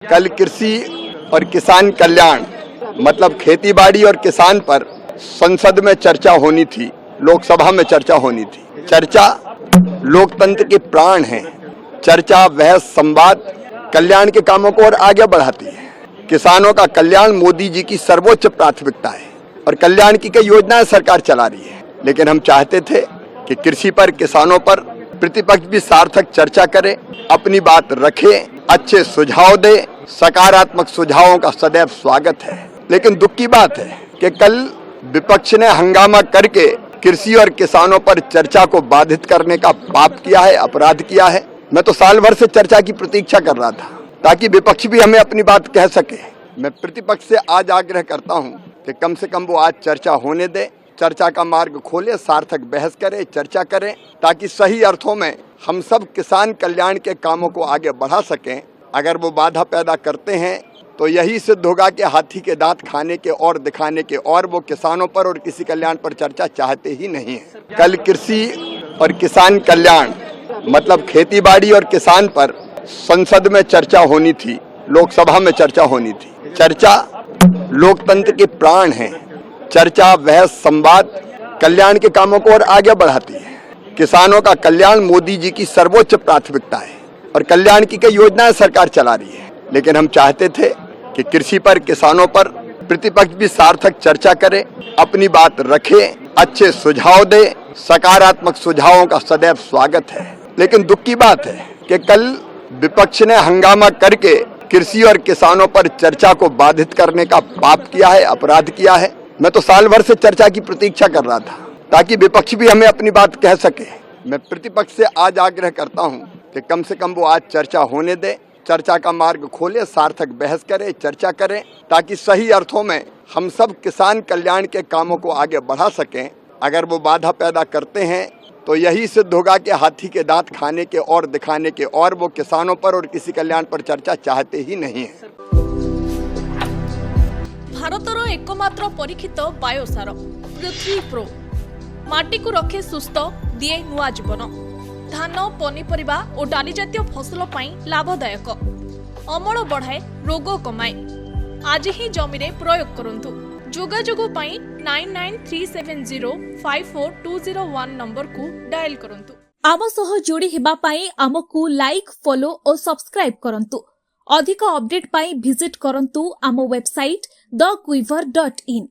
कल कृषि और किसान कल्याण मतलब खेती बाड़ी और किसान पर संसद में चर्चा होनी थी, लोकसभा में चर्चा होनी थी। चर्चा लोकतंत्र के प्राण है। चर्चा बहस संवाद कल्याण के कामों को और आगे बढ़ाती है। किसानों का कल्याण मोदी जी की सर्वोच्च प्राथमिकता है और कल्याण की कई योजनाएं सरकार चला रही है। लेकिन हम चाहते थे कि कृषि पर, किसानों पर प्रतिपक्ष भी सार्थक चर्चा करे, अपनी बात रखे, अच्छे सुझाव दे। सकारात्मक सुझावों का सदैव स्वागत है। लेकिन दुख की बात है कि कल विपक्ष ने हंगामा करके कृषि और किसानों पर चर्चा को बाधित करने का पाप किया है, अपराध किया है। मैं तो साल भर से चर्चा की प्रतीक्षा कर रहा था ताकि विपक्ष भी हमें अपनी बात कह सके। मैं प्रतिपक्ष से आज आग्रह करता हूं कि कम से कम वो आज चर्चा होने दे, चर्चा का मार्ग खोले, सार्थक बहस करे, चर्चा करें, ताकि सही अर्थों में हम सब किसान कल्याण के कामों को आगे बढ़ा सकें। अगर वो बाधा पैदा करते हैं तो यही सिद्ध होगा कि हाथी के दांत खाने के और दिखाने के, और वो किसानों पर और किसी कल्याण पर चर्चा चाहते ही नहीं है। कल कृषि और किसान कल्याण मतलब खेती बाड़ी और किसान पर संसद में चर्चा होनी थी, लोकसभा में चर्चा होनी थी। चर्चा लोकतंत्र के प्राण है। चर्चा बहस संवाद कल्याण के कामों को और आगे बढ़ाती है। किसानों का कल्याण मोदी जी की सर्वोच्च प्राथमिकता है और कल्याण की कई योजनाएं सरकार चला रही है। लेकिन हम चाहते थे कि कृषि पर, किसानों पर प्रतिपक्ष भी सार्थक चर्चा करे, अपनी बात रखे, अच्छे सुझाव दे। सकारात्मक सुझावों का सदैव स्वागत है। लेकिन दुख की बात है कि कल विपक्ष ने हंगामा करके कृषि और किसानों पर चर्चा को बाधित करने का पाप किया है, अपराध किया है। मैं तो साल भर से चर्चा की प्रतीक्षा कर रहा था ताकि विपक्ष भी हमें अपनी बात कह सके। मैं प्रतिपक्ष से आज आग्रह करता हूं कि कम से कम वो आज चर्चा होने दे, चर्चा का मार्ग खोले, सार्थक बहस करे, चर्चा करें, ताकि सही अर्थों में हम सब किसान कल्याण के कामों को आगे बढ़ा सकें। अगर वो बाधा पैदा करते हैं तो यही सिद्ध होगा कि हाथी के दांत खाने के और दिखाने के, और वो किसानों पर और किसी कल्याण पर चर्चा चाहते ही नहीं है। भारतर एकमात्र परीक्षित बायोसार पृथ्वी प्रो माटी को रखे सुस्थ, दिए नुआ जीवन। धान, पनीपरिबा और डाली जातीय फसल पाई लाभदायक, अमल बढ़ाए, रोग कमाए। आज ही जमी रे प्रयोग करंतु। जोगाजोग पाई 9937054201 नंबर को डायल करंतु। आम सह जोड़ी हेबा पाई आमको लाइक, फॉलो और सब्सक्राइब करंतु। अधिक अपडेट पाई विजिट करंतु आम वेबसाइट thequiver.in।